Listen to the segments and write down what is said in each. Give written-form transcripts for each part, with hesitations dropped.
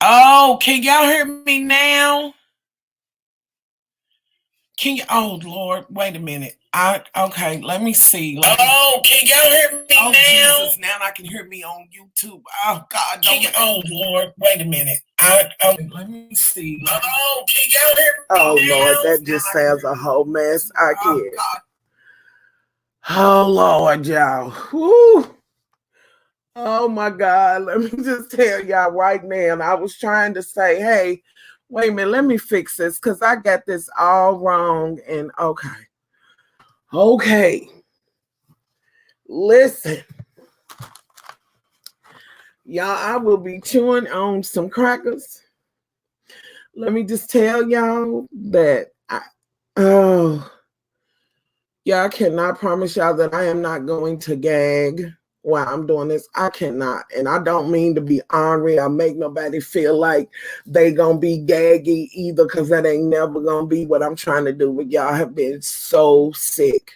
Oh, can y'all hear me now? Can you? Oh Lord, wait a minute. Okay, let me see. Oh, can y'all hear me now? Jesus, now I can hear me on YouTube. Oh God, oh Lord, wait a minute. Okay, let me see. Oh, can y'all hear me? Oh Lord, that just sounds a whole mess. I can't. Oh Lord, y'all. Woo. Oh my God. Let me just tell y'all right now. I was trying to say, hey, wait a minute, let me fix this because I got this all wrong. And okay. Listen. Y'all, I will be chewing on some crackers. Let me just tell y'all that y'all cannot promise y'all that I am not going to gag while I'm doing this. I cannot. And I don't mean to be ornery or make nobody feel like they gonna be gaggy either, because that ain't never gonna be what I'm trying to do. But y'all have been so sick.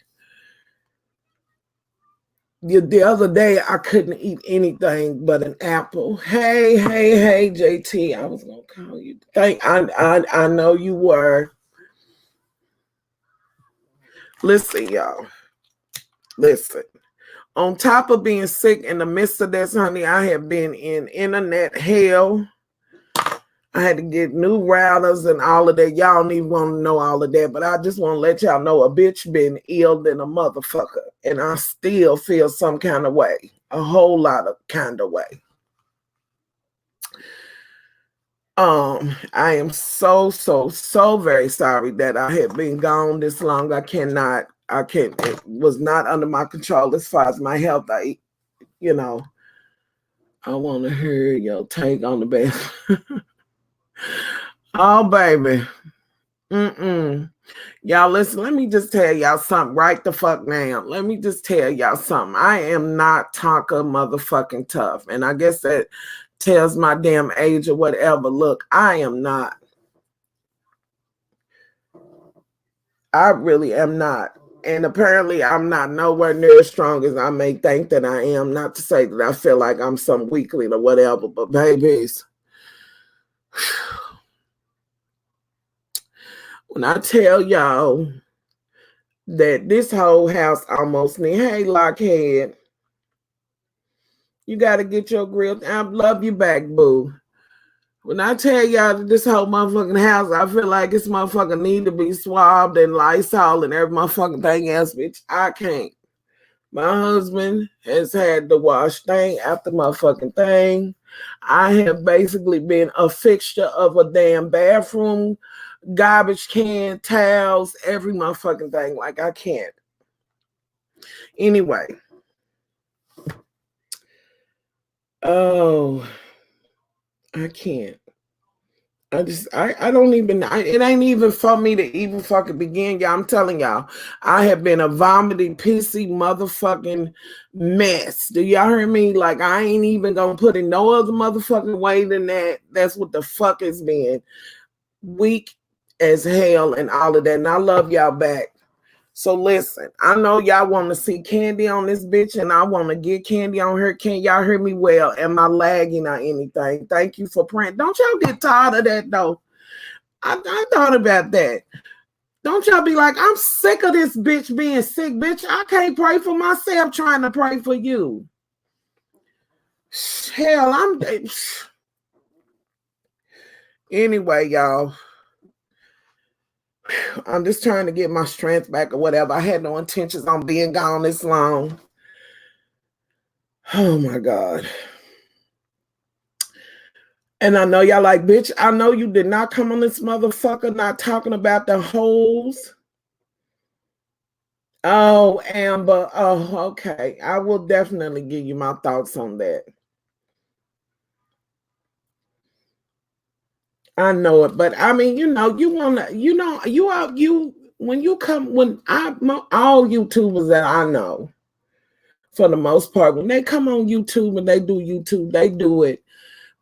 The other day, I couldn't eat anything but an apple. Hey, JT, I was gonna call you. I know you were. Listen, y'all. Listen. On top of being sick in the midst of this, honey, I have been in internet hell. I had to get new routers and all of that. Y'all don't even want to know all of that, but I just want to let y'all know a bitch been ill than a motherfucker, and I still feel some kind of way, a whole lot of kind of way. I am so very sorry that I had been gone this long. I can't. It was not under my control as far as my health. I want to hear your take on the bed. Oh, baby. Y'all, listen, let me just tell y'all something right the fuck now. Let me just tell y'all something. I am not Tonka motherfucking tough. And I guess that tells my damn age or whatever. Look, I am not. I really am not. And apparently I'm not nowhere near as strong as I may think that I am. Not to say that I feel like I'm some weakling or whatever, but babies, when I tell y'all that this whole house almost need, hey, Lockhead, you got to get your grill. I love you back, boo. When I tell y'all that this whole motherfucking house, I feel like this motherfucker need to be swabbed and Lysol and every motherfucking thing else, bitch. I can't. My husband has had to wash thing after motherfucking thing. I have basically been a fixture of a damn bathroom, garbage can, towels, every motherfucking thing. Like, I can't. Anyway. Oh, I can't. I don't even, it ain't even for me to even fucking begin, y'all. I'm telling y'all, I have been a vomiting, pissy motherfucking mess. Do y'all hear me? Like, I ain't even gonna put in no other motherfucking way than that. That's what the fuck it's been. Weak as hell and all of that. And I love y'all back. So listen, I know y'all want to see Candy on this bitch, and I want to get Candy on her. Can y'all hear me well? Am I lagging or anything? Thank you for praying. Don't y'all get tired of that, though? I thought about that. Don't y'all be like, I'm sick of this bitch being sick, bitch. I can't pray for myself trying to pray for you. Hell, Anyway, y'all. I'm just trying to get my strength back or whatever. I had no intentions on being gone this long. Oh my God. And I know y'all like, bitch, I know you did not come on this motherfucker not talking about the holes. Oh, Amber. Oh, okay. I will definitely give you my thoughts on that. I know it, but I mean, you want to, when you come, all YouTubers that I know, for the most part, when they come on YouTube and they do YouTube, they do it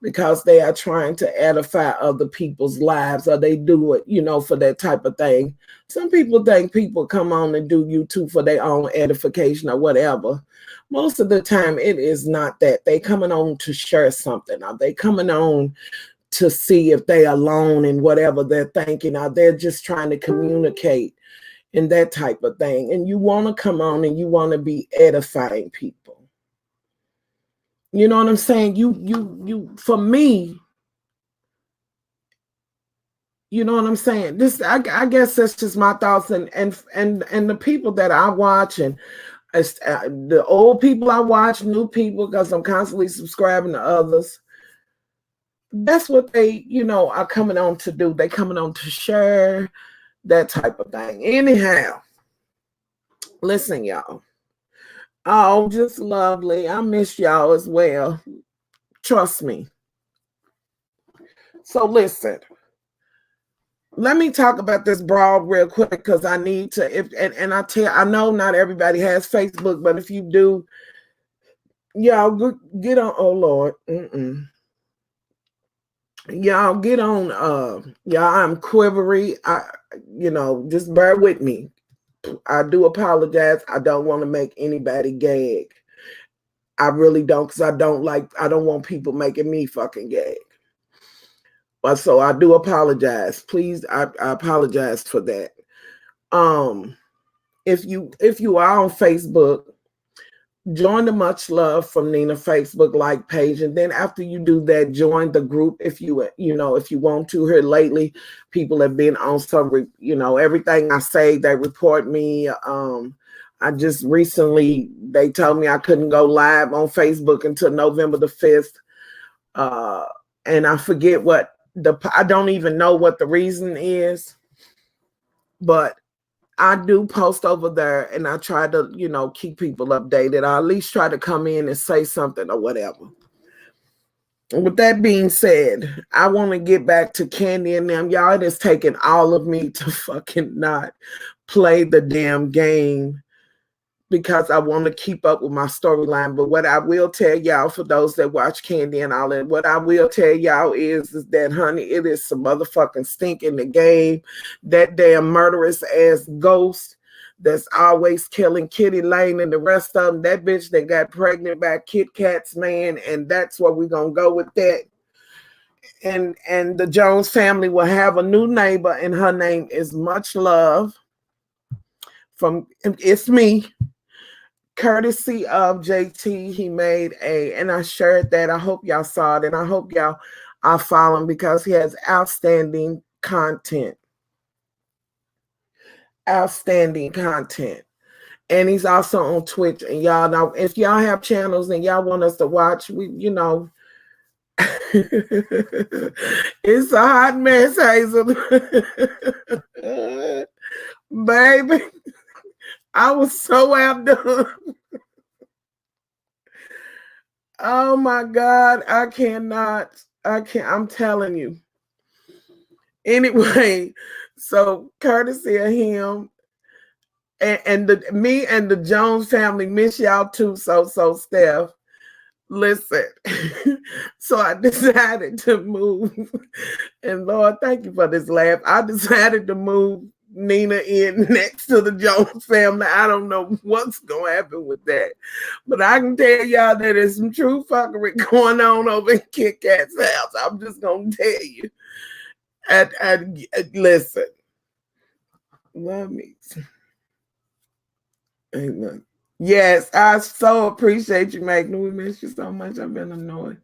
because they are trying to edify other people's lives, or they do it, for that type of thing. Some people think people come on and do YouTube for their own edification or whatever. Most of the time, it is not that. They coming on to share something. Are they coming on to see if they alone in whatever they're thinking, or they're just trying to communicate and that type of thing. And you want to come on and you want to be edifying people. You know what I'm saying? You for me, you know what I'm saying? This, I guess that's just my thoughts, and the people that I watch, and the old people I watch, new people, because I'm constantly subscribing to others. That's what they, are coming on to do. They coming on to share that type of thing. Anyhow, listen, y'all. Oh, just lovely. I miss y'all as well. Trust me. So listen. Let me talk about this broad real quick, because I need to. I know not everybody has Facebook, but if you do, y'all get on. Oh Lord, y'all get on. Y'all, I'm quivery. Just bear with me. I do apologize. I don't want to make anybody gag. I really don't, because I don't want people making me fucking gag. But so I do apologize. Please, I apologize for that. If you are on Facebook, join the Much Love from Nina Facebook like page, and then after you do that, join the group. If you want to. Here lately, people have been on some, everything I say, they report me. I just recently, they told me I couldn't go live on Facebook until November the 5th. And I forget I don't even know what the reason is, but I do post over there, and I try to, keep people updated. I at least try to come in and say something or whatever. With that being said, I want to get back to Candy and them. Y'all, it has taken all of me to fucking not play the damn game, because I want to keep up with my storyline. But what I will tell y'all, for those that watch Candy and all that, what I will tell y'all is that, honey, it is some motherfucking stink in the game. That damn murderous ass ghost that's always killing Kitty Lane and the rest of them. That bitch that got pregnant by Kit Kat's man, and that's where we're gonna go with that. And the Jones family will have a new neighbor, and her name is Much Love. It's me. Courtesy of JT, he made and I shared that. I hope y'all saw it, and I hope y'all are following, because he has outstanding content. Outstanding content. And he's also on Twitch. And y'all know, if y'all have channels and y'all want us to watch, it's a hot mess, Hazel. Baby, I was so outdone. Oh my God, I can't, I'm telling you. Anyway, so courtesy of him, and me and the Jones family miss y'all too, so Steph. Listen, so I decided to move, and Lord, thank you for this laugh. I decided to move Nina in next to the Jones family. I don't know what's gonna happen with that, but I can tell y'all that there's some true fuckery going on over in Kit Kat's house. I'm just gonna tell you. And listen, let me. Amen. Yes, I so appreciate you, Magna. We miss you so much. I've been annoyed.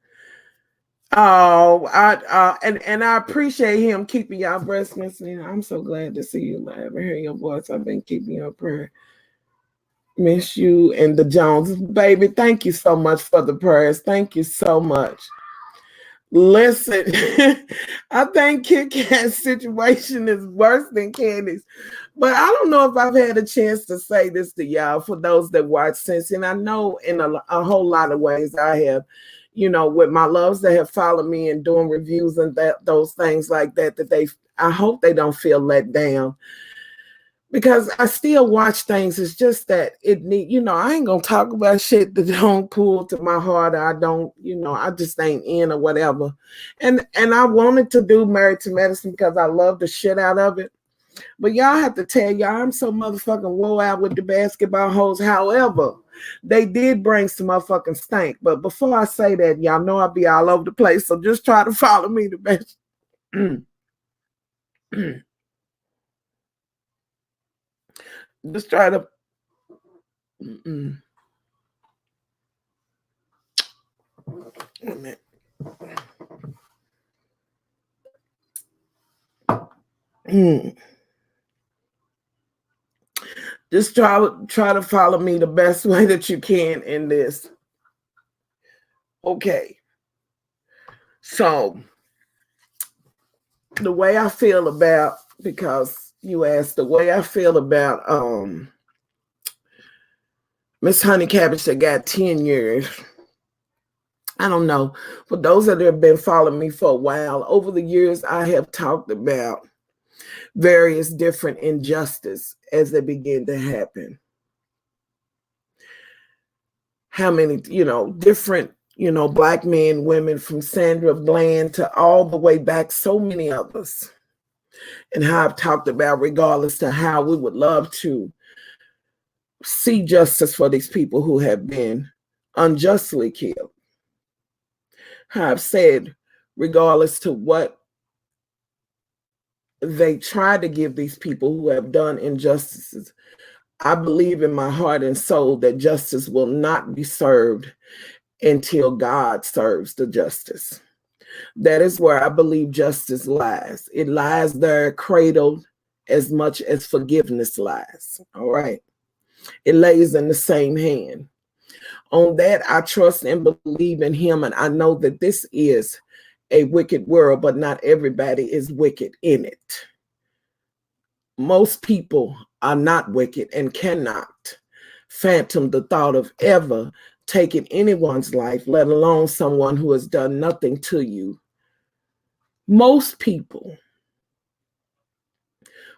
Oh, and I appreciate him keeping y'all breast listening. I'm so glad to see you live and hear your voice. I've been keeping your prayer. Miss you and the Jones, baby. Thank you so much for the prayers. Thank you so much. Listen, I think Kit Kat's situation is worse than Candy's, but I don't know if I've had a chance to say this to y'all, for those that watch since, and I know in a whole lot of ways I have, with my loves that have followed me and doing reviews and those things like that, I hope they don't feel let down. Because I still watch things. It's just that I ain't gonna talk about shit that don't pull to my heart. I don't, I just ain't in or whatever. And I wanted to do Married to Medicine because I love the shit out of it. But y'all have to tell y'all, I'm so motherfucking woe out with the basketball hoes. However, They did bring some motherfucking stank. But before I say that, y'all know I'll be all over the place. So just try to follow me the best. Just try to. Wait a minute. Just try to follow me the best way that you can in this. Okay. So the way I feel about, because you asked, the way I feel about Miss Honey Cabbage that got 10 years. I don't know. For those that have been following me for a while, over the years, I have talked about various different injustices as they begin to happen. How many, different, Black men, women, from Sandra Bland to all the way back, so many others. And how I've talked about, regardless to how we would love to see justice for these people who have been unjustly killed. How I've said, regardless to what they try to give these people who have done injustices, I believe in my heart and soul that justice will not be served until God serves the justice. That is where I believe justice lies. It lies there cradled as much as forgiveness lies. All right. It lays in the same hand. On that, I trust and believe in him. And I know that this is a wicked world, but not everybody is wicked in it. Most people are not wicked and cannot fathom the thought of ever taking anyone's life, let alone someone who has done nothing to you. Most people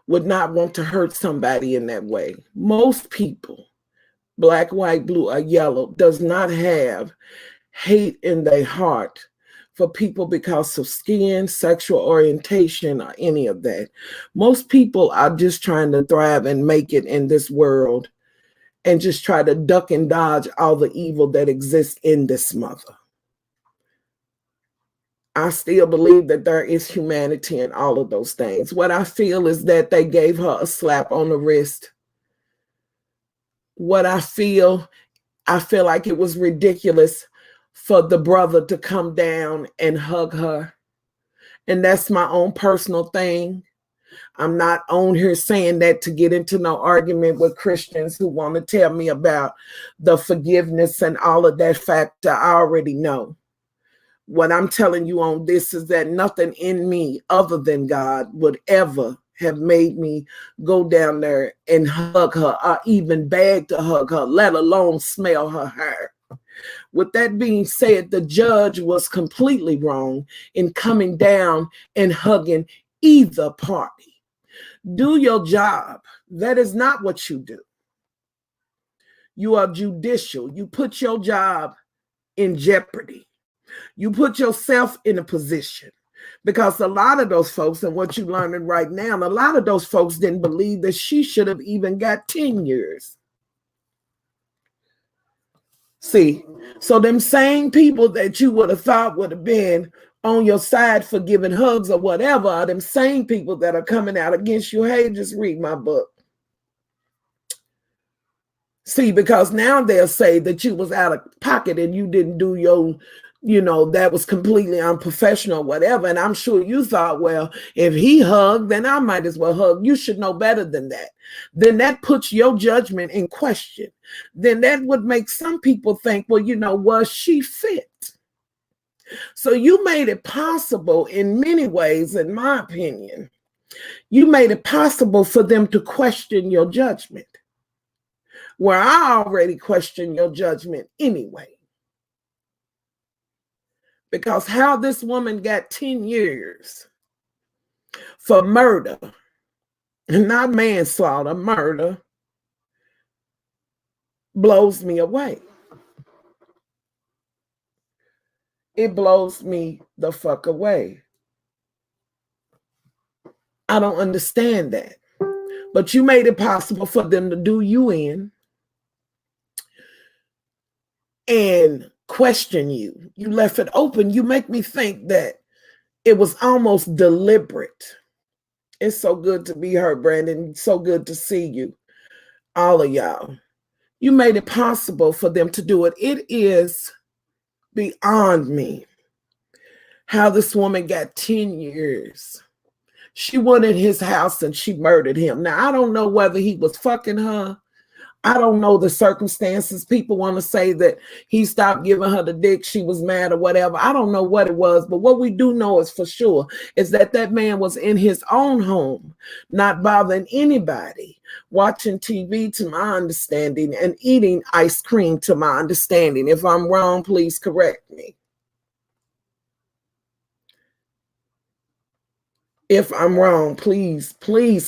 would not want to hurt somebody in that way. Most people, black, white, blue, or yellow, does not have hate in their heart for people because of skin, sexual orientation, or any of that. Most people are just trying to thrive and make it in this world and just try to duck and dodge all the evil that exists in this mother. I still believe that there is humanity in all of those things. What I feel is that they gave her a slap on the wrist. What I feel like it was ridiculous for the brother to come down and hug her. And that's my own personal thing. I'm not on here saying that to get into no argument with Christians who want to tell me about the forgiveness and all of that factor. I already know. What I'm telling you on this is that nothing in me other than God would ever have made me go down there and hug her or even beg to hug her, let alone smell her hair. With that being said, the judge was completely wrong in coming down and hugging either party. Do your job. That is not what you do. You are judicial. You put your job in jeopardy. You put yourself in a position, because a lot of those folks, and what you're learning right now, a lot of those folks didn't believe that she should have even got 10 years. See, so them same people that you would have thought would have been on your side for giving hugs or whatever are them same people that are coming out against you. Hey, just read my book. See, because now they'll say that you was out of pocket and you didn't do your, that was completely unprofessional, whatever. And I'm sure you thought, well, if he hugged, then I might as well hug. You should know better than that. Then that puts your judgment in question. Then that would make some people think, well, was she fit? So you made it possible in many ways, in my opinion. You made it possible for them to question your judgment, where I already question your judgment anyway. Because how this woman got 10 years for murder, not manslaughter, murder, blows me away. It blows me the fuck away. I don't understand that. But you made it possible for them to do you in. and question you. You left it open. You make me think that it was almost deliberate. It's so good to be heard, Brandon. So good to see you, all of y'all. You made it possible for them to do it. It is beyond me how this woman got 10 years. She went in his house and she murdered him. Now, I don't know whether he was fucking her. I don't know the circumstances. People want to say that he stopped giving her the dick, she was mad or whatever. I don't know what it was, but what we do know is for sure is that that man was in his own home, not bothering anybody, watching TV to my understanding and eating ice cream to my understanding. If I'm wrong, please correct me. If I'm wrong, please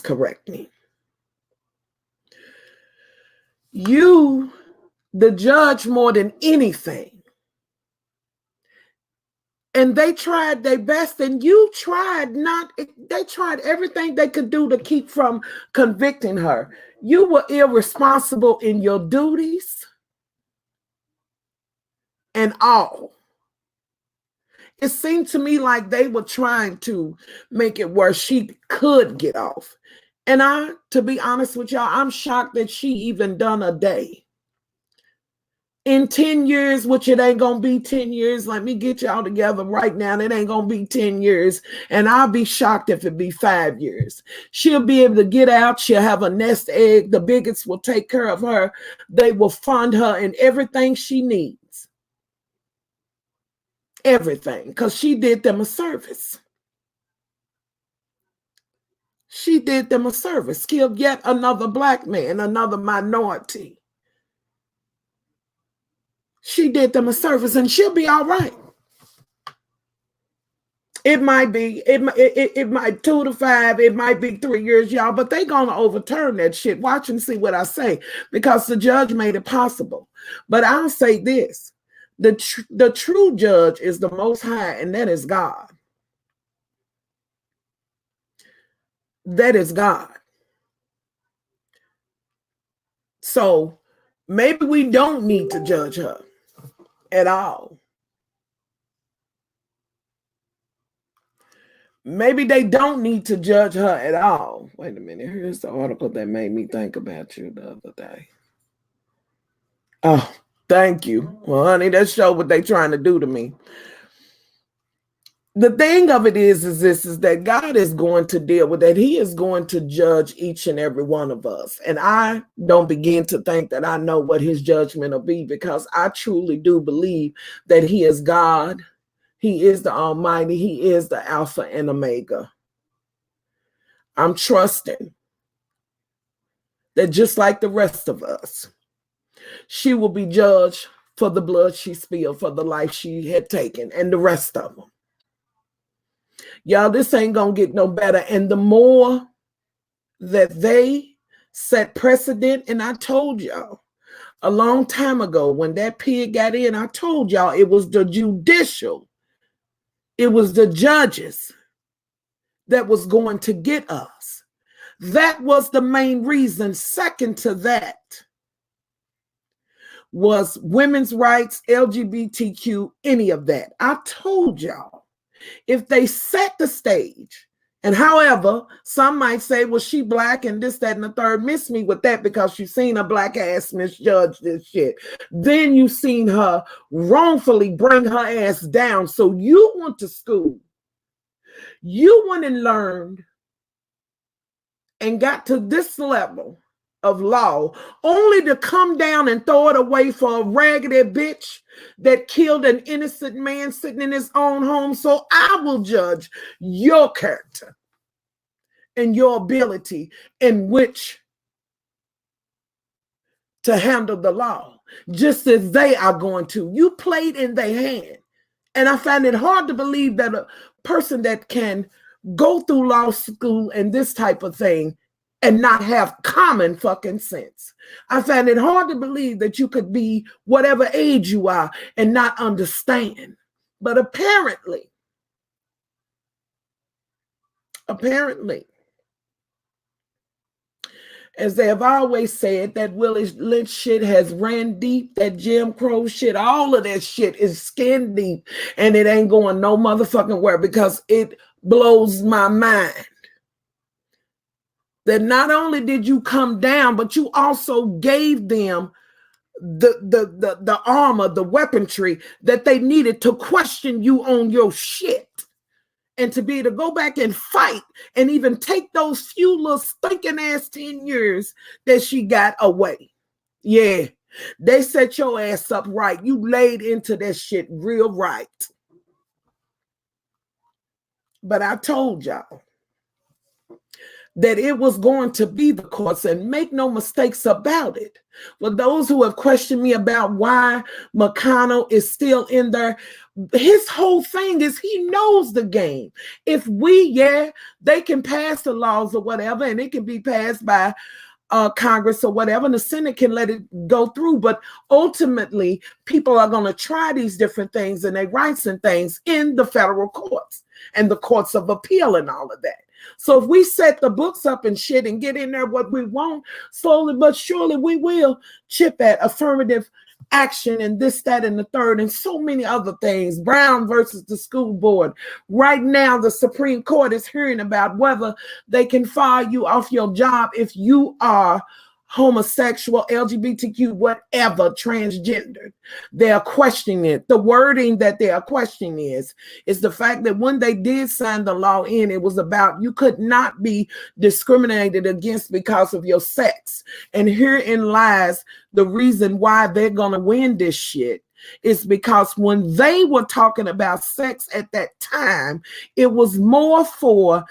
correct me. You, the judge, more than anything, and they tried their best, and you tried not, they tried everything they could do to keep from convicting her. You were irresponsible in your duties and all. It seemed to me like they were trying to make it where she could get off. And to be honest with y'all, I'm shocked that she even done a day. In 10 years, which it ain't gonna be 10 years, let me get y'all together right now. It ain't gonna be 10 years. And I'll be shocked if it be 5 years. She'll be able to get out. She'll have a nest egg. The bigots will take care of her. They will fund her in everything she needs. Everything. Because she did them a service. She did them a service. Killed yet another black man, another minority. She did them a service, and she'll be all right. It might be, it might 2 to 5, it might be 3 years, y'all, but they gonna overturn that shit. Watch and see what I say, because the judge made it possible. But I'll say this, the true judge is the Most High, and that is God. That is God. So maybe we don't need to judge her at all. Maybe they don't need to judge her at all. Wait a minute. Here's the article that made me think about you the other day. Oh, thank you. Well, honey, that showed what they trying to do to me. The thing of it is that God is going to deal with that. He is going to judge each and every one of us. And I don't begin to think that I know what his judgment will be, because I truly do believe that he is God. He is the Almighty. He is the Alpha and Omega. I'm trusting that just like the rest of us, she will be judged for the blood she spilled, for the life she had taken, and the rest of them. Y'all, this ain't gonna get no better. And the more that they set precedent, and I told y'all a long time ago when that pig got in, I told y'all it was the judicial, it was the judges that was going to get us. That was the main reason. Second to that was women's rights, LGBTQ, any of that. I told y'all, if they set the stage, and however, some might say, well, she black and this, that, and the third. Miss me with that, because you've seen a black ass misjudge this shit. Then you've seen her wrongfully bring her ass down. So you went to school. You went and learned and got to this level of law, only to come down and throw it away for a raggedy bitch that killed an innocent man sitting in his own home. So I will judge your character and your ability in which to handle the law, just as they are going to. You played in their hand. And I find it hard to believe that a person that can go through law school and this type of thing and not have common fucking sense. I find it hard to believe that you could be whatever age you are and not understand. But apparently, As they have always said, that Willie Lynch shit has ran deep, that Jim Crow shit, all of that shit is skin deep, and it ain't going no motherfucking where, because it blows my mind that not only did you come down, but you also gave them the armor, the weaponry that they needed to question you on your shit. And to be able to go back and fight and even take those few little stinking ass 10 years that she got away. Yeah, they set your ass up right. You laid into that shit real right. But I told y'all that it was going to be the courts, and make no mistakes about it. For those who have questioned me about why McConnell is still in there, his whole thing is he knows the game. If they can pass the laws or whatever, and it can be passed by Congress or whatever, and the Senate can let it go through. But ultimately, people are going to try these different things and their rights and things in the federal courts and the courts of appeal and all of that. So if we set the books up and shit and get in there what we want, slowly but surely we will chip at affirmative action and this, that, and the third, and so many other things. Brown versus the school board. Right now, the Supreme Court is hearing about whether they can fire you off your job if you are homosexual, LGBTQ, whatever, transgender. They are questioning it. The wording that they are questioning is the fact that when they did sign the law in, it was about you could not be discriminated against because of your sex. And herein lies the reason why they're going to win this shit. Is because when they were talking about sex at that time, it was more for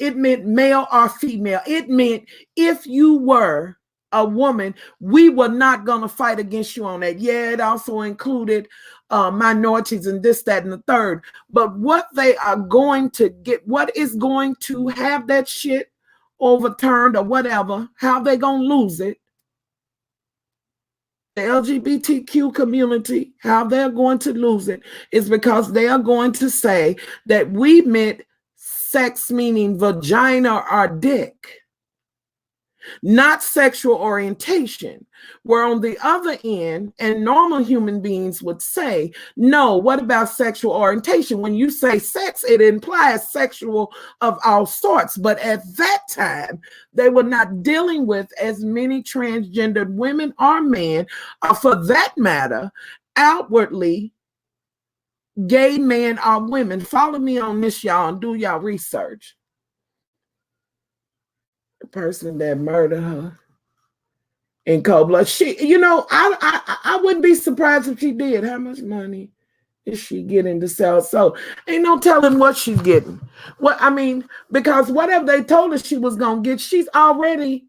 it meant male or female. It meant if you were a woman, we were not going to fight against you on that. Yeah, it also included minorities and this, that, and the third. But what they are going to get, what is going to have that shit overturned or whatever, how they going to lose it, the LGBTQ community, how they're going to lose it is because they are going to say that we meant sex meaning vagina or dick, not sexual orientation. Where on the other end, and normal human beings would say, no, what about sexual orientation? When you say sex, it implies sexual of all sorts. But at that time, they were not dealing with as many transgendered women or men, or for that matter, outwardly gay men or women. Follow me on this, y'all, and do y'all research. The person that murdered her in cold blood. She, I wouldn't be surprised if she did. How much money is she getting to sell? So ain't no telling what she's getting. Because whatever they told her she was gonna get, she's already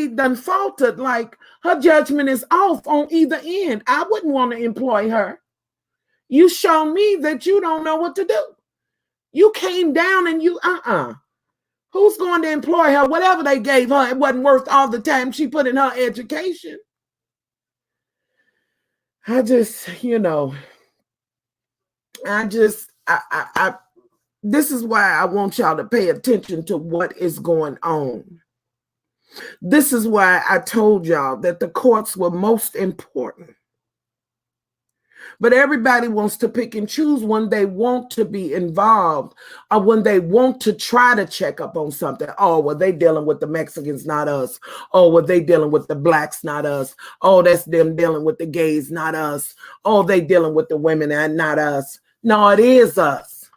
done faltered. Like her judgment is off on either end. I wouldn't want to employ her. You show me that you don't know what to do. You came down and you Who's going to employ her? Whatever they gave her, it wasn't worth all the time she put in her education. This is why I want y'all to pay attention to what is going on. This is why I told y'all that the courts were most important. But everybody wants to pick and choose when they want to be involved or when they want to try to check up on something. Oh, well, they dealing with the Mexicans, not us. Oh, well, they dealing with the blacks, not us. Oh, that's them dealing with the gays, not us. Oh, they dealing with the women and not us. No, it is us.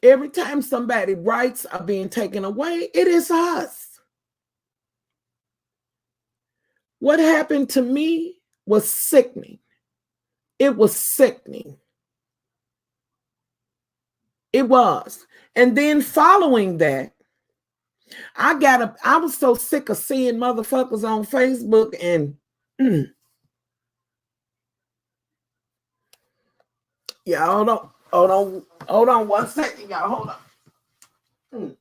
Every time somebody's rights are being taken away, it is us. What happened to me was sickening. It was sickening. It was. And then following that, I was so sick of seeing motherfuckers on Facebook and yeah, hold on 1 second, y'all. Hold on.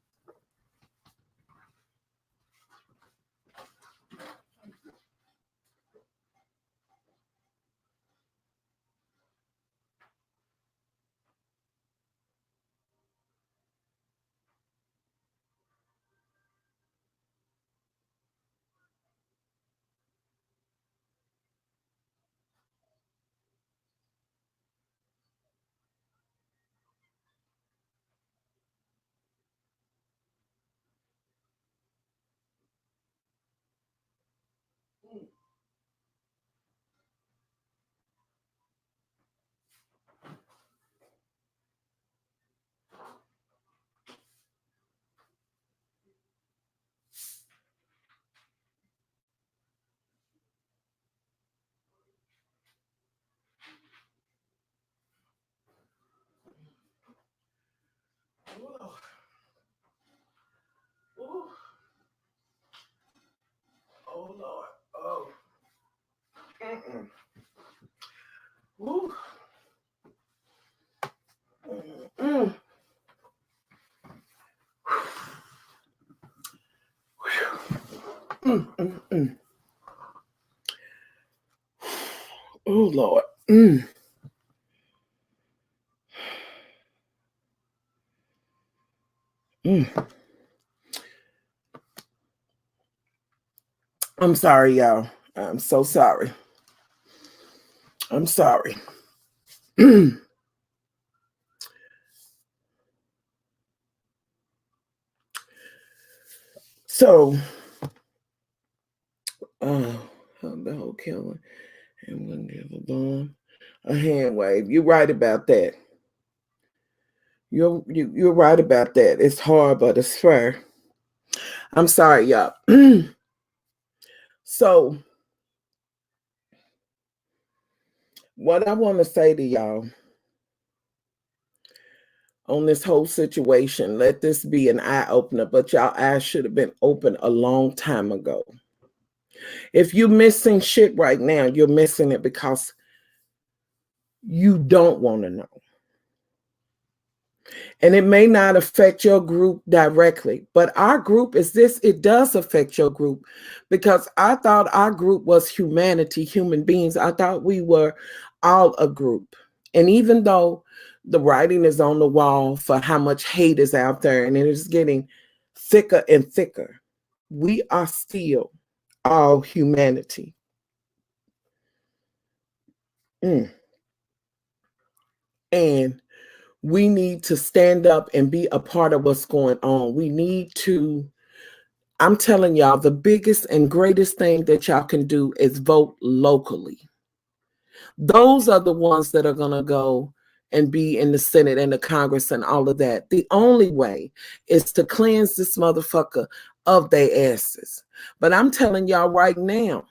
Ooh. Oh, Lord. I'm sorry, y'all. I'm so sorry. I'm sorry. So, the whole killing. I'm going to give a bomb. A hand wave. You're right about that. You're right about that. It's hard, but it's fair. I'm sorry, y'all. So, what I want to say to y'all on this whole situation, let this be an eye opener, but y'all eyes should have been open a long time ago. If you're missing shit right now, you're missing it because you don't want to know. And it may not affect your group directly, but our group is this. It does affect your group because I thought our group was humanity, human beings. I thought we were all a group. And even though the writing is on the wall for how much hate is out there and it is getting thicker and thicker, we are still all humanity. And we need to stand up and be a part of what's going on. We need to, I'm telling y'all, the biggest and greatest thing that y'all can do is vote locally. Those are the ones that are going to go and be in the Senate and the Congress and all of that. The only way is to cleanse this motherfucker of their asses. But I'm telling y'all right now,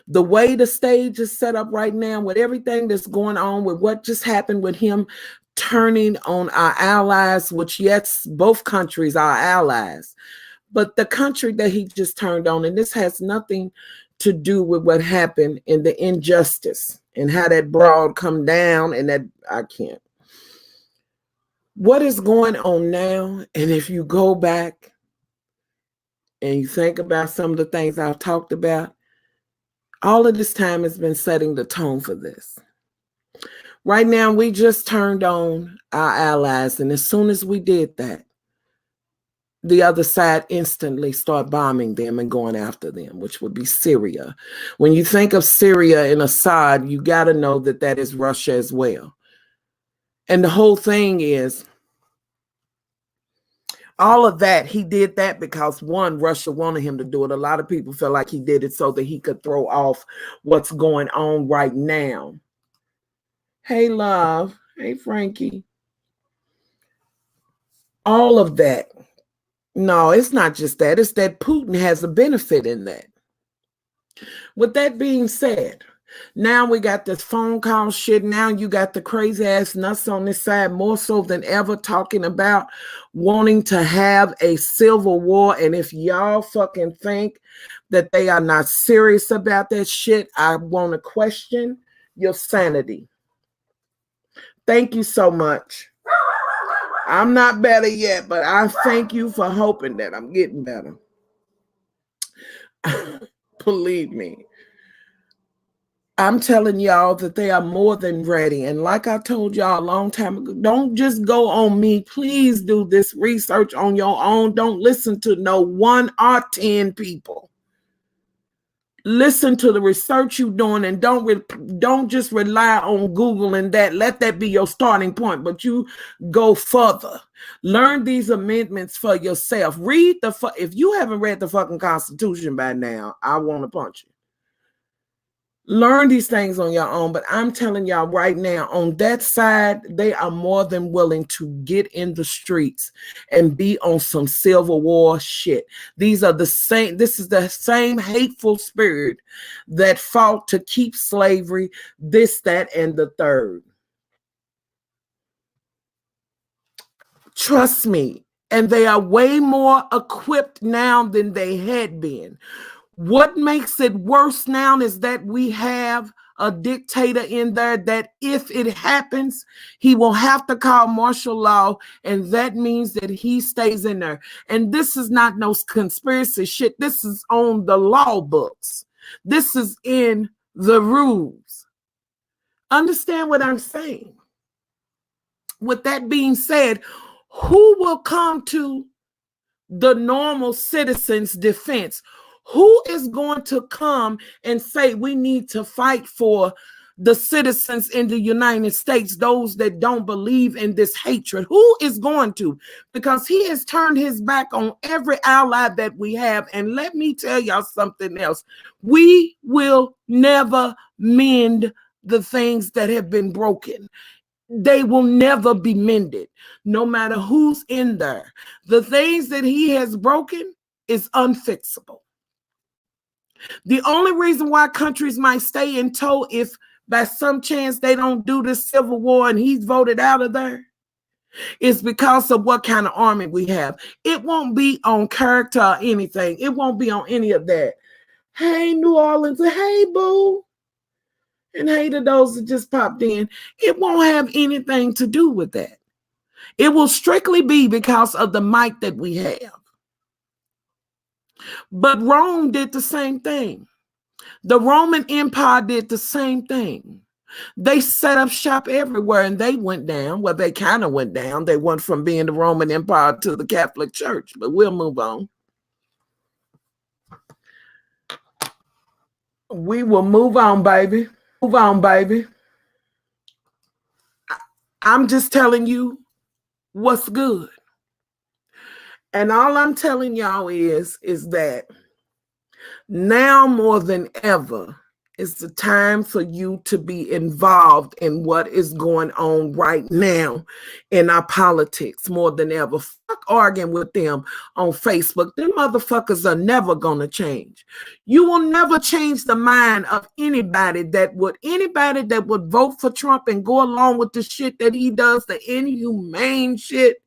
the way the stage is set up right now with everything that's going on with what just happened with him turning on our allies, which yes, both countries are allies, but the country that he just turned on, and this has nothing to do with what happened in the injustice and how that broad come down and that I can't. What is going on now, and if you go back and you think about some of the things I've talked about, all of this time has been setting the tone for this. Right now, we just turned on our allies, and as soon as we did that, the other side instantly start bombing them and going after them, which would be Syria. When you think of Syria and Assad, you got to know that that is Russia as well. And the whole thing is, all of that, he did that because, one, Russia wanted him to do it. A lot of people feel like he did it so that he could throw off what's going on right now. Hey, love. Hey, Frankie. All of that. No, it's not just that. It's that Putin has a benefit in that. With that being said, now we got this phone call shit. Now you got the crazy ass nuts on this side more so than ever talking about wanting to have a civil war. And if y'all fucking think that they are not serious about that shit, I want to question your sanity. Thank you so much. I'm not better yet, but I thank you for hoping that I'm getting better. Believe me. I'm telling y'all that they are more than ready. And like I told y'all a long time ago, don't just go on me. Please do this research on your own. Don't listen to no 1 or 10 people. Listen to the research you're doing and don't just rely on Google and that. Let that be your starting point, but you go further. Learn these amendments for yourself. Read if you haven't read the fucking Constitution by now, I want to punch you. Learn these things on your own, but I'm telling y'all right now, on that side, they are more than willing to get in the streets and be on some Civil War shit. This is the same hateful spirit that fought to keep slavery, this, that, and the third. Trust me, and they are way more equipped now than they had been. What makes it worse now is that we have a dictator in there that if it happens, he will have to call martial law, and that means that he stays in there. And this is not no conspiracy shit. This is on the law books. This is in the rules. Understand what I'm saying? With that being said, who will come to the normal citizen's defense? Who is going to come and say we need to fight for the citizens in the United States, those that don't believe in this hatred? Who is going to? Because he has turned his back on every ally that we have. And let me tell y'all something else. We will never mend the things that have been broken. They will never be mended, no matter who's in there. The things that he has broken is unfixable. The only reason why countries might stay in tow if by some chance they don't do this civil war and he's voted out of there is because of what kind of army we have. It won't be on character or anything. It won't be on any of that. Hey, New Orleans. Hey, boo. And hey to those that just popped in. It won't have anything to do with that. It will strictly be because of the might that we have. But Rome did the same thing. The Roman Empire did the same thing. They set up shop everywhere and they went down. Well, they kind of went down. They went from being the Roman Empire to the Catholic Church. But we'll move on. We will move on, baby. Move on, baby. I'm just telling you what's good. And all I'm telling y'all is that now more than ever is the time for you to be involved in what is going on right now in our politics more than ever. Fuck arguing with them on Facebook. Them motherfuckers are never going to change. You will never change the mind of anybody that would vote for Trump and go along with the shit that he does, the inhumane shit.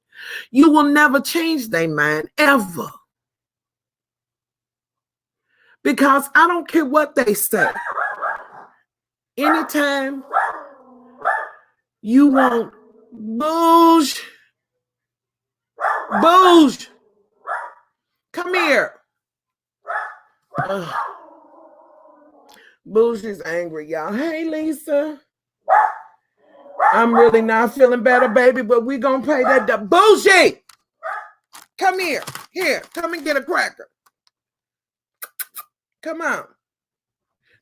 You will never change their mind ever. Because I don't care what they say. Anytime you want Boosh, come here. Boosh is angry, y'all. Hey, Lisa. I'm really not feeling better, baby, but we're going to pay that. Bougie! Come here. Here, come and get a cracker. Come on.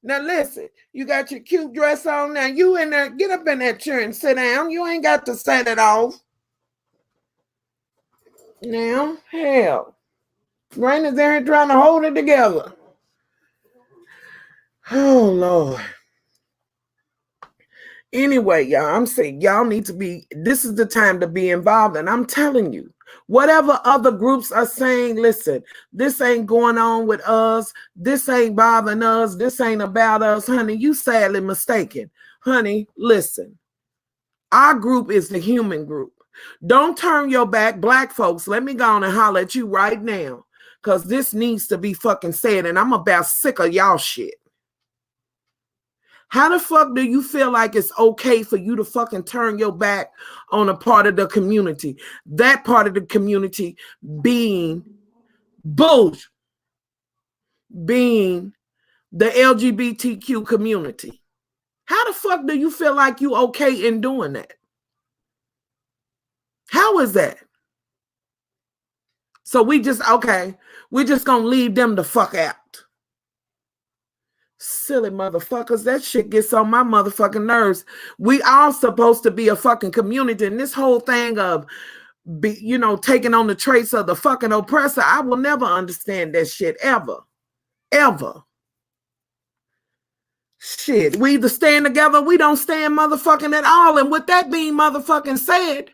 Now listen, you got your cute dress on. Now you in there, get up in that chair and sit down. You ain't got to set it off. Now, hell. Raina's there trying to hold it together. Oh, Lord. Anyway, y'all, I'm saying y'all need to be, this is the time to be involved. And I'm telling you, whatever other groups are saying, listen, this ain't going on with us. This ain't bothering us. This ain't about us, honey. You sadly mistaken. Honey, listen. Our group is the human group. Don't turn your back, black folks. Let me go on and holler at you right now. Because this needs to be fucking said. And I'm about sick of y'all shit. How the fuck do you feel like it's okay for you to fucking turn your back on a part of the community? That part of the community being the LGBTQ community. How the fuck do you feel like you okay in doing that? How is that? So we're just gonna leave them the fuck out. Silly motherfuckers, that shit gets on my motherfucking nerves. We all supposed to be a fucking community, and this whole thing of taking on the traits of the fucking oppressor, I will never understand that shit ever. Shit, we either stand together, we don't stand motherfucking at all. And with that being motherfucking said,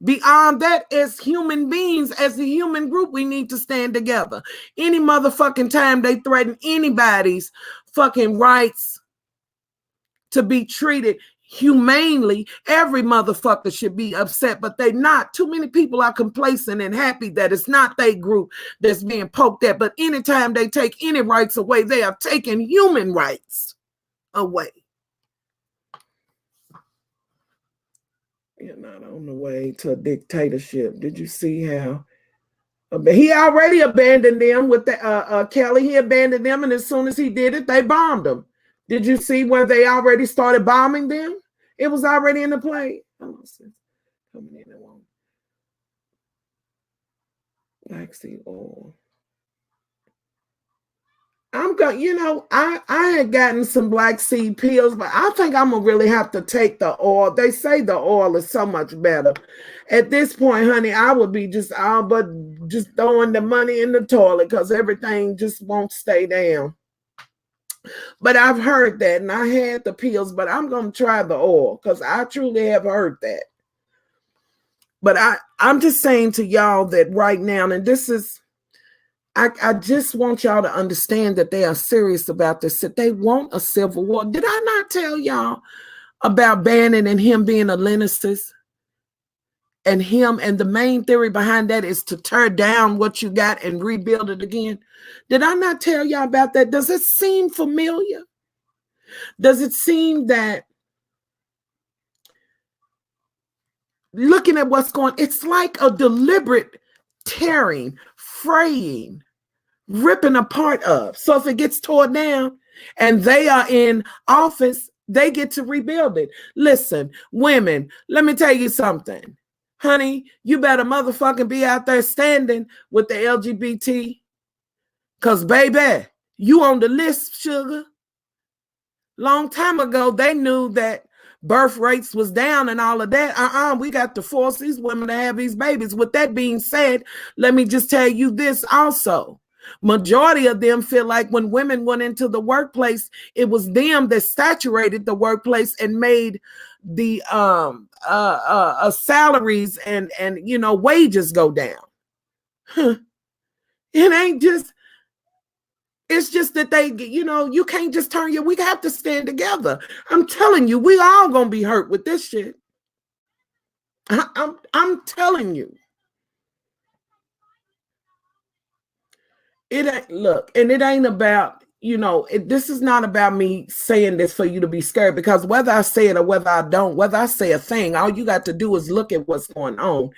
beyond that, as human beings, as a human group, we need to stand together. Any motherfucking time they threaten anybody's fucking rights to be treated humanely, every motherfucker should be upset, but they not. Too many people are complacent and happy that it's not their group that's being poked at. But anytime they take any rights away, they are taking human rights away. You're not on the way to a dictatorship. Did you see how he already abandoned them with the Kelly? He abandoned them, and as soon as he did it, they bombed them. Did you see where they already started bombing them? It was already in the play. Coming in and won't. Black seed oil. I'm going, I had gotten some black seed pills, but I think I'm going to really have to take the oil. They say the oil is so much better. At this point, honey, I would be just throwing the money in the toilet because everything just won't stay down. But I've heard that, and I had the pills, but I'm going to try the oil because I truly have heard that. But I'm just saying to y'all that right now, and this is, I just want y'all to understand that they are serious about this, that they want a civil war. Did I not tell y'all about Bannon and him being a Lenicist? And the main theory behind that is to tear down what you got and rebuild it again. Did I not tell y'all about that? Does it seem familiar? Does it seem that looking at what's going, it's like a deliberate tearing, fraying, ripping apart of. So if it gets torn down and they are in office, they get to rebuild it. Listen, women, let me tell you something. Honey, you better motherfucking be out there standing with the LGBT. Because, baby, you on the list, sugar. Long time ago, they knew that birth rates was down and all of that. We got to force these women to have these babies. With that being said, let me just tell you this also. Majority of them feel like when women went into the workplace, it was them that saturated the workplace and made the salaries and wages go down. It ain't just, it's just that they, you can't just we have to stand together. I'm telling you, we all gonna be hurt with this shit. I'm telling you. It ain't, look, and it ain't about, this is not about me saying this for you to be scared, because whether I say it or whether I don't, whether I say a thing, all you got to do is look at what's going on.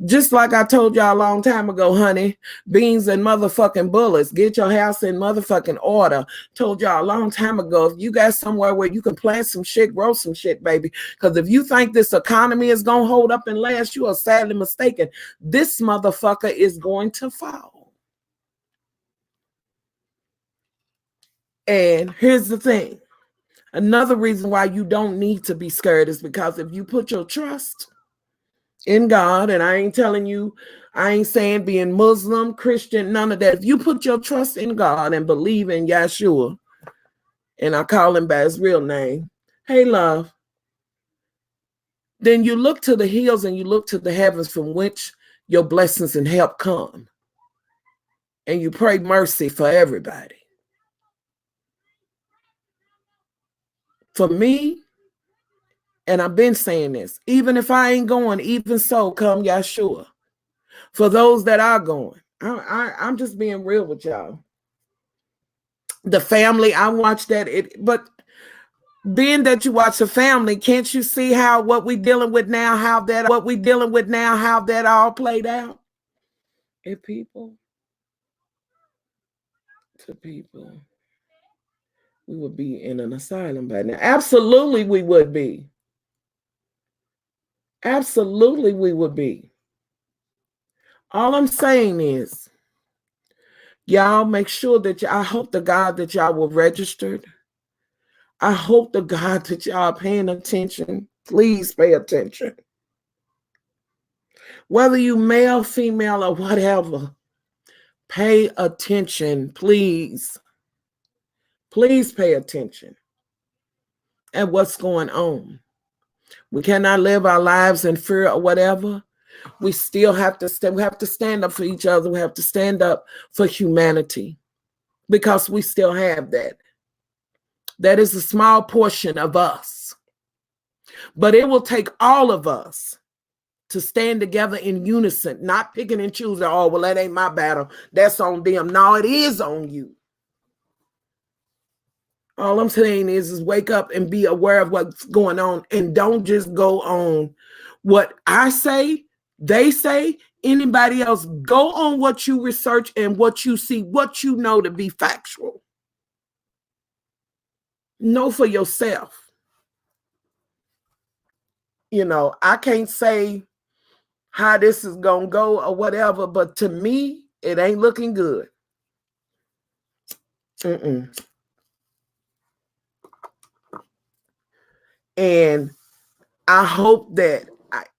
Just like I told y'all a long time ago, honey, beans and motherfucking bullets, get your house in motherfucking order. Told y'all a long time ago, if you got somewhere where you can plant some shit, grow some shit, baby, because if you think this economy is going to hold up and last, you are sadly mistaken. This motherfucker is going to fall. And here's the thing. Another reason why you don't need to be scared is because if you put your trust in God, and I ain't telling you, I ain't saying being Muslim, Christian, none of that. If you put your trust in God and believe in Yeshua, and I call him by his real name, hey, love, then you look to the hills and you look to the heavens from which your blessings and help come. And you pray mercy for everybody. For me, and I've been saying this, even if I ain't going, even so, come Yeshua. For those that are going, I'm just being real with y'all. The family, I watched that, but being that you watch the family, can't you see how what we dealing with now, how that all played out? If people to people, we would be in an asylum by now. Absolutely, we would be. Absolutely, we would be. All I'm saying is, y'all make sure that I hope to God that y'all were registered. I hope to God that y'all are paying attention. Please pay attention. Whether you male, female, or whatever, pay attention, please. Please pay attention at what's going on. We cannot live our lives in fear or whatever. We still have to stand. We have to stand up for each other. We have to stand up for humanity because we still have that. That is a small portion of us. But it will take all of us to stand together in unison, not picking and choosing, oh, well, that ain't my battle. That's on them. No, it is on you. All I'm saying is wake up and be aware of what's going on, and don't just go on what I say, they say, anybody else. Go on what you research and what you see, what you know to be factual. Know for yourself. You know, I can't say how this is going to go or whatever, but to me, it ain't looking good. And I hope that,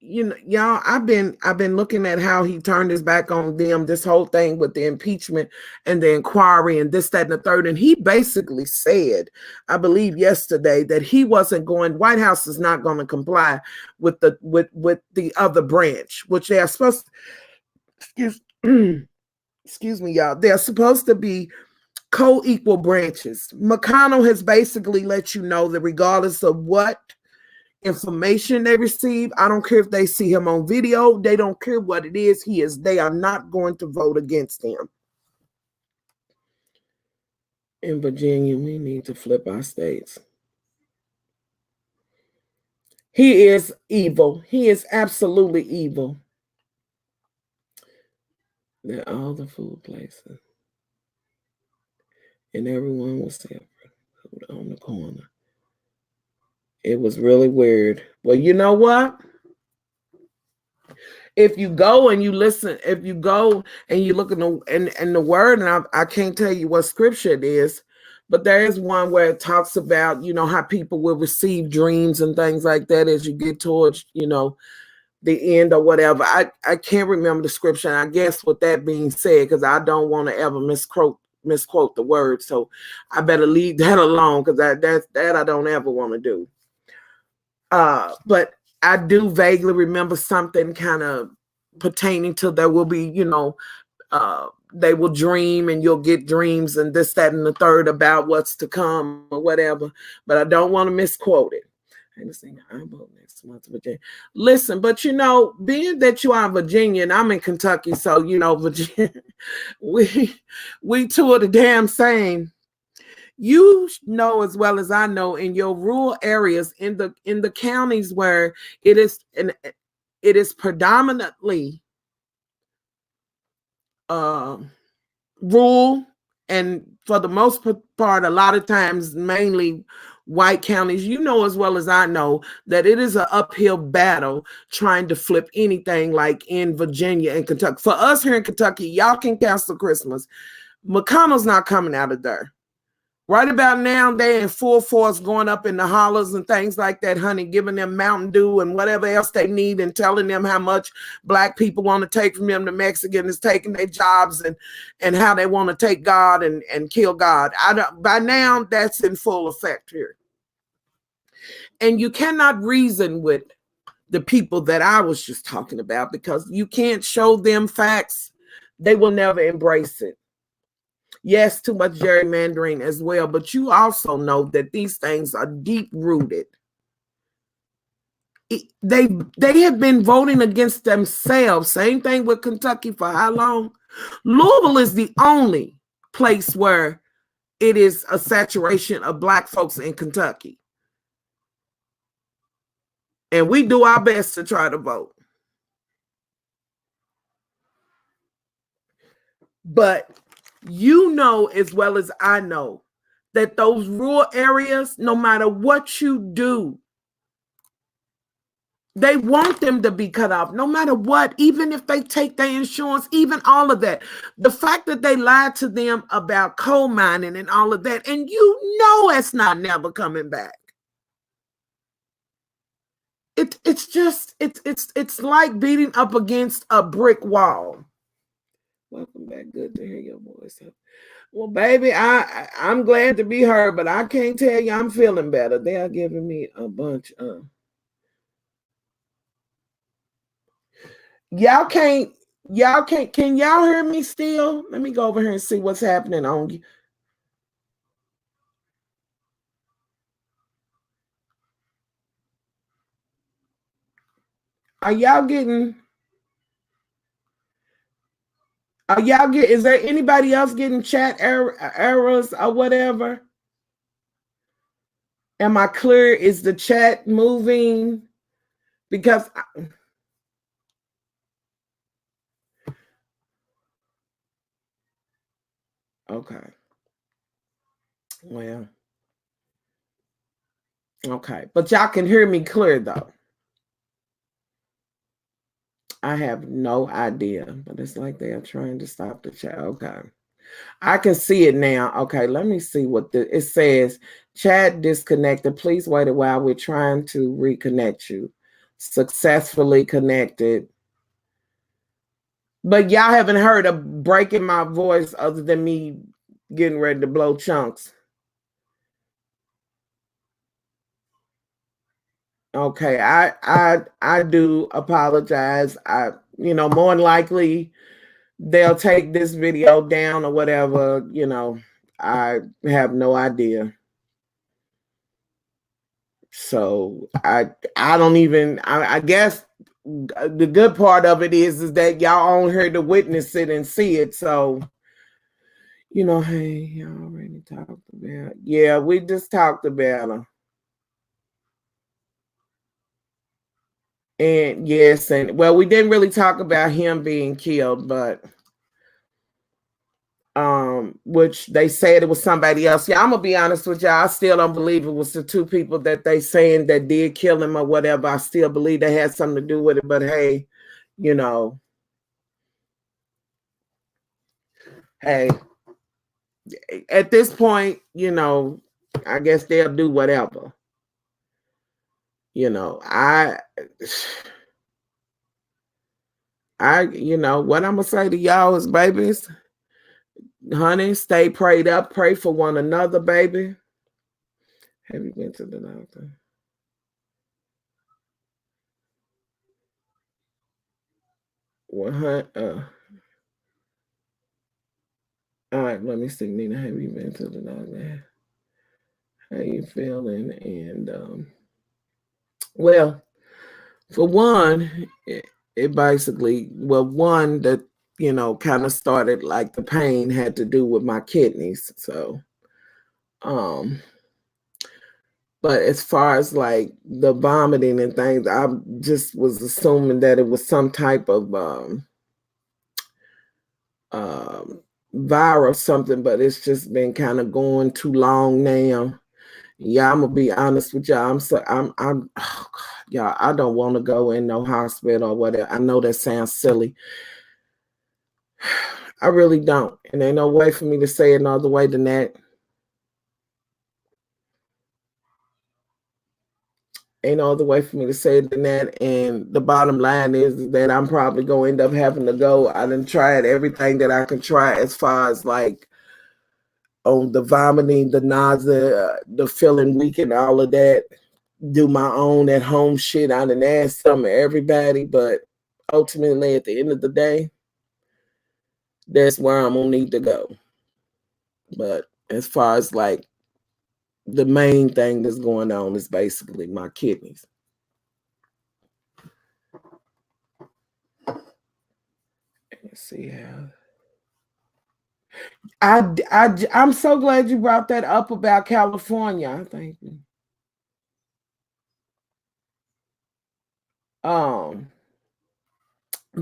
y'all, I've been looking at how he turned his back on them, this whole thing with the impeachment and the inquiry and this, that, and the third. And he basically said, I believe yesterday, that he wasn't going, White House is not going to comply with the other branch, which they are supposed to, excuse me, y'all, they're supposed to be co-equal branches. McConnell has basically let you know that regardless of what information they receive, I don't care if they see him on video, they don't care what it is, they are not going to vote against him. In Virginia, we need to flip our states. He is evil. He is absolutely evil. They're all the food places. And everyone was separate on the corner. It was really weird. Well, you know what? If you go and you listen, if you go and you look in the word, and I can't tell you what scripture it is, but there is one where it talks about, how people will receive dreams and things like that as you get towards, the end or whatever. I can't remember the scripture. And I guess with that being said, because I don't want to ever misquote the word, so I better leave that alone, because that I don't ever want to do. But I do vaguely remember something kind of pertaining to there will be, they will dream and you'll get dreams and this, that, and the third about what's to come or whatever. But I don't want to misquote it. Listen, but being that you are in Virginia and I'm in Kentucky, so Virginia, we two are the damn same. You know as well as I know, in your rural areas, in the counties where it is predominantly rural, and for the most part, a lot of times mainly white counties, you know as well as I know that it is an uphill battle trying to flip anything like in Virginia and Kentucky. For us here in Kentucky, y'all can cancel Christmas. McConnell's not coming out of there. Right about now, they're in full force going up in the hollers and things like that, honey, giving them Mountain Dew and whatever else they need and telling them how much black people want to take from them. The Mexican is taking their jobs and how they want to take God and kill God. By now, that's in full effect here. And you cannot reason with the people that I was just talking about, because you can't show them facts. They will never embrace it. Yes, too much gerrymandering as well, but you also know that these things are deep rooted. They have been voting against themselves. Same thing with Kentucky for how long? Louisville is the only place where it is a saturation of black folks in Kentucky. And we do our best to try to vote. But you know as well as I know that those rural areas, no matter what you do, they want them to be cut off, no matter what, even if they take their insurance, even all of that. The fact that they lied to them about coal mining and all of that, and it's not never coming back. It's like beating up against a brick wall. Welcome back. Good to hear your voice. Well, baby, I'm glad to be heard, but I can't tell you I'm feeling better. They are giving me a bunch of. Y'all can't, can y'all hear me still? Let me go over here and see what's happening on you. Are y'all getting? Is there anybody else getting chat errors or whatever? Am I clear? Is the chat moving? Because okay. Well, okay. But y'all can hear me clear though. I have no idea, but it's like they are trying to stop the chat. Okay. I can see it now. Okay, let me see what it says. Chat disconnected. Please wait a while. We're trying to reconnect you. Successfully connected. But y'all haven't heard a break in my voice other than me getting ready to blow chunks. Okay, I do apologize. More than likely they'll take this video down or whatever. I have no idea. So I don't even. I guess the good part of it is that y'all only heard to witness it and see it. So hey, y'all already talked about. Yeah, we just talked about her. And yes, and well, we didn't really talk about him being killed, but which they said it was somebody else. Yeah, I'm gonna be honest with y'all. I still don't believe it was the two people that they saying that did kill him or whatever. I still believe they had something to do with it. But hey, hey, at this point, I guess they'll do whatever. What I'm gonna say to y'all is, babies, honey, stay prayed up, pray for one another, baby. Have you been to the doctor? All right, let me see, Nina. Have you been to the doctor? How you feeling? And well, for one, it basically, one that kind of started like the pain had to do with my kidneys. So, but as far as like the vomiting and things, I just was assuming that it was some type of virus something, but it's just been kind of going too long now. Yeah, I'm gonna be honest with y'all. I'm oh God, y'all, I don't want to go in no hospital or whatever. I know that sounds silly. I really don't. And ain't no way for me to say it no other way than that. Ain't no other way for me to say it than that. And the bottom line is that I'm probably gonna end up having to go. I done tried everything that I can try as far as like on the vomiting, the nausea, the feeling weak and all of that. Do my own at home shit. I done asked some of everybody, but ultimately at the end of the day, that's where I'm gonna need to go. But as far as like the main thing that's going on is basically my kidneys. Let's see how. I'm so glad you brought that up about California. Thank you.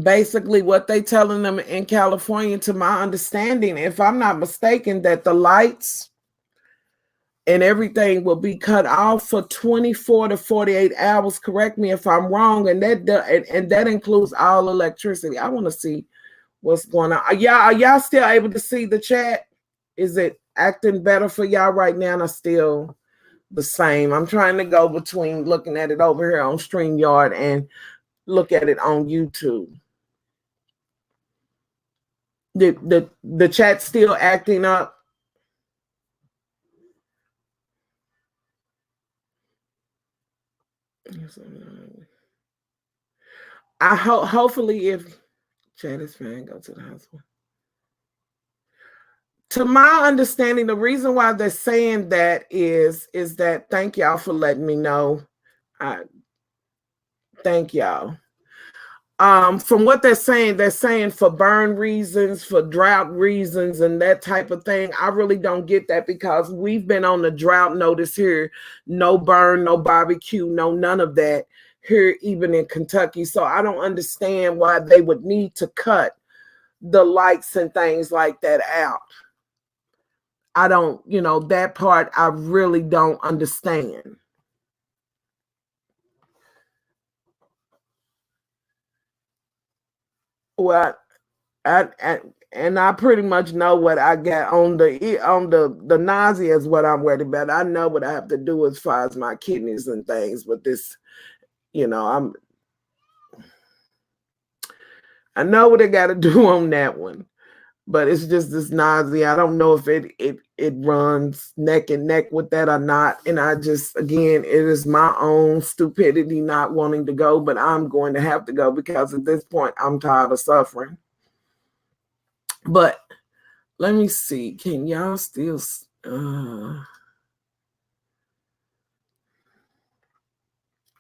Basically what they telling them in California, to my understanding, if I'm not mistaken, that the lights and everything will be cut off for 24 to 48 hours. Correct me if I'm wrong. And that includes all electricity. I want to see what's going on. Are y'all still able to see the chat? Is it acting better for y'all right now? Or still the same? I'm trying to go between looking at it over here on StreamYard and look at it on YouTube. The chat still acting up? Hopefully if chat is fine, go to the hospital. To my understanding, the reason why they're saying that is that, thank y'all for letting me know. Thank y'all. From what they're saying for burn reasons, for drought reasons, and that type of thing. I really don't get that because we've been on the drought notice here. No burn, no barbecue, no none of that here, even in Kentucky. So I don't understand why they would need to cut the lights and things like that out. I don't, that part I really don't understand. Well, I pretty much know what I got on the nausea is what I'm worried about. I know what I have to do as far as my kidneys and things, but this, I know what I got to do on that one. But it's just this nausea. I don't know if it runs neck and neck with that or not. And I just, again, it is my own stupidity not wanting to go, but I'm going to have to go because at this point I'm tired of suffering. But let me see. Can y'all still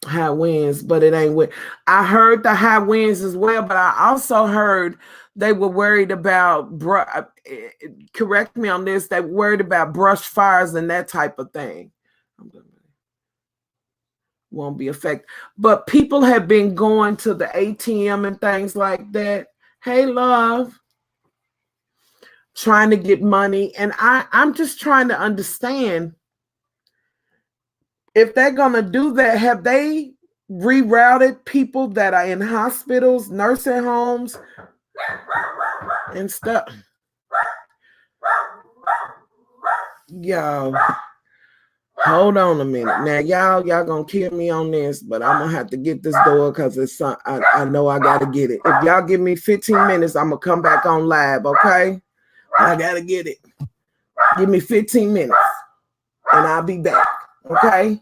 high winds? But it ain't wind. I heard the high winds as well, but I also heard they were worried about, correct me on this, they were worried about brush fires and that type of thing. Won't be affected. But people have been going to the ATM and things like that. Hey, love. Trying to get money. And I'm just trying to understand if they're going to do that, have they rerouted people that are in hospitals, nursing homes, and stuff? Yo, hold on a minute. Now, y'all gonna kill me on this, but I'm gonna have to get this door because it's I know I gotta get it. If y'all give me 15 minutes, I'm gonna come back on live, okay? I gotta get it. Give me 15 minutes and I'll be back, okay?